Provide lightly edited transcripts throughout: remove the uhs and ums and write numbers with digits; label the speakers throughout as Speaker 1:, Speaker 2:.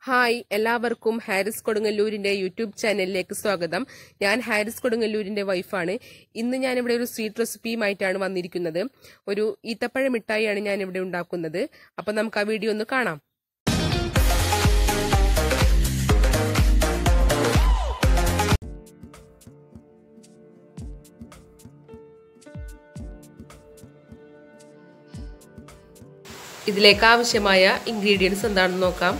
Speaker 1: Hi എല്ലാവർക്കും Haris കൊടുങ്ങല്ലൂരിന്റെ YouTube ചാനലിലേക്ക് സ്വാഗതം. ഞാൻ ഹാരിസ് കൊടുങ്ങല്ലൂരിന്റെ വൈഫാണ്. ഇന്ന് ഞാനിവിടെ ഒരു സ്വീറ്റ് റെസിപ്പിയുമായിട്ടാണ് വന്നിരിക്കുന്നത്. ഒരു ഈത്തപ്പഴ മിഠായിയാണ് ഞാനിവിടെ ഉണ്ടാക്കുന്നത്. അപ്പൊ നമുക്ക് ആ വീഡിയോ ഒന്ന് കാണാം. ഇതിലേക്ക് ആവശ്യമായ ഇൻഗ്രീഡിയൻസ് എന്താണെന്ന് നോക്കാം.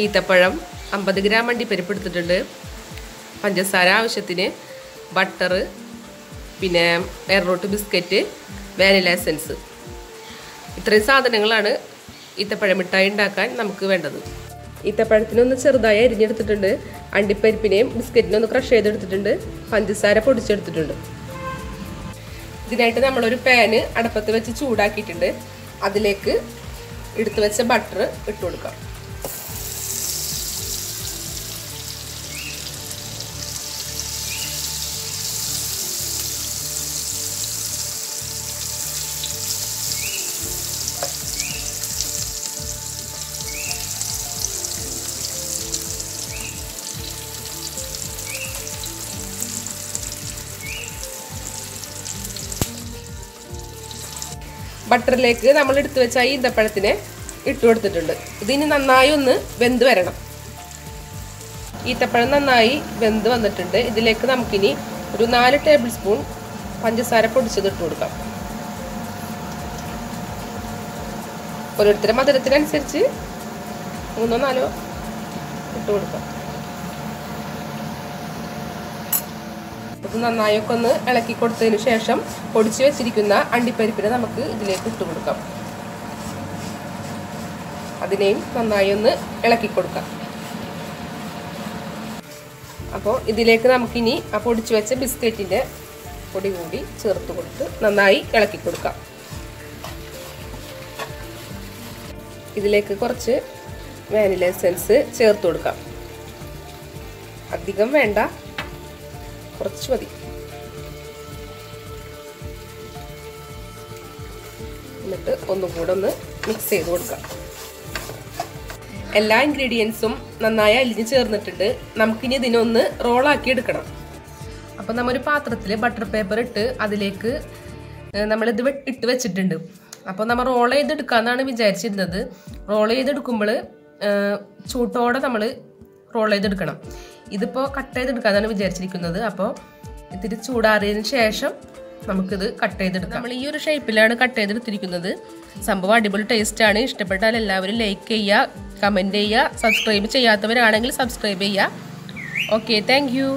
Speaker 1: ഈത്തപ്പഴം 50 ഗ്രാം അണ്ടിപ്പരിപ്പ് എടുത്തിട്ടുണ്ട്, പഞ്ചസാര ആവശ്യത്തിന്, ബട്ടർ, പിന്നെ arrowroot ബിസ്ക്കറ്റ്, വാനില എസൻസ്. ഇത്രയും സാധനങ്ങളാണ് ഈത്തപ്പഴ മിഠായി ഉണ്ടാക്കാൻ നമുക്ക് വേണ്ടത്. ഈത്തപ്പഴത്തിനൊന്ന് ചെറുതായി അരിഞ്ഞെടുത്തിട്ടുണ്ട്, അണ്ടിപ്പരിപ്പിനെയും ബിസ്ക്കറ്റിനൊന്ന് ക്രഷ് ചെയ്തെടുത്തിട്ടുണ്ട്, പഞ്ചസാര പൊടിച്ചെടുത്തിട്ടുണ്ട്. ഇതിനായിട്ട് നമ്മളൊരു പാന് അടുപ്പത്ത് വെച്ച് ചൂടാക്കിയിട്ടുണ്ട്. അതിലേക്ക് എടുത്തു വെച്ച ബട്ടർ ഇട്ട് കൊടുക്കാം. ബട്ടറിലേക്ക് നമ്മൾ എടുത്തു വെച്ച ഈന്തപ്പഴത്തിനെ ഇട്ട് കൊടുത്തിട്ടുണ്ട്. ഇതിന് നന്നായി ഒന്ന് വെന്ത് വരണം. ഈത്തപ്പഴം നന്നായി വെന്ത് വന്നിട്ടുണ്ട്. ഇതിലേക്ക് നമുക്കിനി ഒരു 4 ടേബിൾ സ്പൂൺ പഞ്ചസാര പൊടിച്ചത് ഇട്ട് കൊടുക്കാം. ഓരോരുത്തരുടെ മധുരത്തിനനുസരിച്ച് 3 or 4 ഇട്ട് കൊടുക്കാം. ഇത് നന്നായൊക്കെ ഒന്ന് ഇളക്കി കൊടുത്തതിന് ശേഷം പൊടിച്ച് വെച്ചിരിക്കുന്ന അണ്ടിപ്പരിപ്പിനെ നമുക്ക് ഇതിലേക്ക് ഇട്ട് കൊടുക്കാം. അതിനെയും നന്നായി ഒന്ന് ഇളക്കി കൊടുക്കാം. അപ്പോൾ ഇതിലേക്ക് നമുക്കിനി ആ പൊടിച്ച് വെച്ച ബിസ്ക്കറ്റിൻ്റെ പൊടി കൂടി ചേർത്ത് കൊടുത്ത് നന്നായി ഇളക്കി കൊടുക്കാം. ഇതിലേക്ക് കുറച്ച് വാനില എസൻസ് ചേർത്ത് കൊടുക്കാം. അധികം വേണ്ട, കുറച്ച് മതി. എന്നിട്ട് ഒന്നുകൂടെ ഒന്ന് മിക്സ് ചെയ്ത് കൊടുക്കാം. എല്ലാ ഇൻഗ്രീഡിയൻസും നന്നായി അലിഞ്ഞ് ചേർന്നിട്ടുണ്ട്. നമുക്കിനി ഇതിനൊന്ന് റോളാക്കി എടുക്കണം. അപ്പം നമ്മൊരു പാത്രത്തിൽ ബട്ടർ പേപ്പർ ഇട്ട് അതിലേക്ക് നമ്മളിത് ഇട്ട് വെച്ചിട്ടുണ്ട്. അപ്പോൾ നമ്മൾ റോൾ ചെയ്തെടുക്കാമെന്നാണ് വിചാരിച്ചിരുന്നത്. റോൾ ചെയ്തെടുക്കുമ്പോൾ ചൂട്ടോടെ നമ്മൾ റോൾ ചെയ്തെടുക്കണം. ഇതിപ്പോൾ കട്ട് ചെയ്തെടുക്കാനാണ് വിചാരിച്ചിരിക്കുന്നത്. അപ്പോൾ ഇത്തിരി ചൂടാറിയതിന് ശേഷം നമുക്കിത് കട്ട് ചെയ്തെടുക്കാം. നമ്മൾ ഈ ഒരു ഷേപ്പിലാണ് കട്ട് ചെയ്തെടുത്തിരിക്കുന്നത്. സംഭവം അടിപൊളി ടേസ്റ്റാണ്. ഇഷ്ടപ്പെട്ടാൽ എല്ലാവരും ലൈക്ക് ചെയ്യുക, കമൻറ്റ് ചെയ്യുക, സബ്സ്ക്രൈബ് ചെയ്യാത്തവരാണെങ്കിൽ സബ്സ്ക്രൈബ് ചെയ്യുക. Okay, thank you.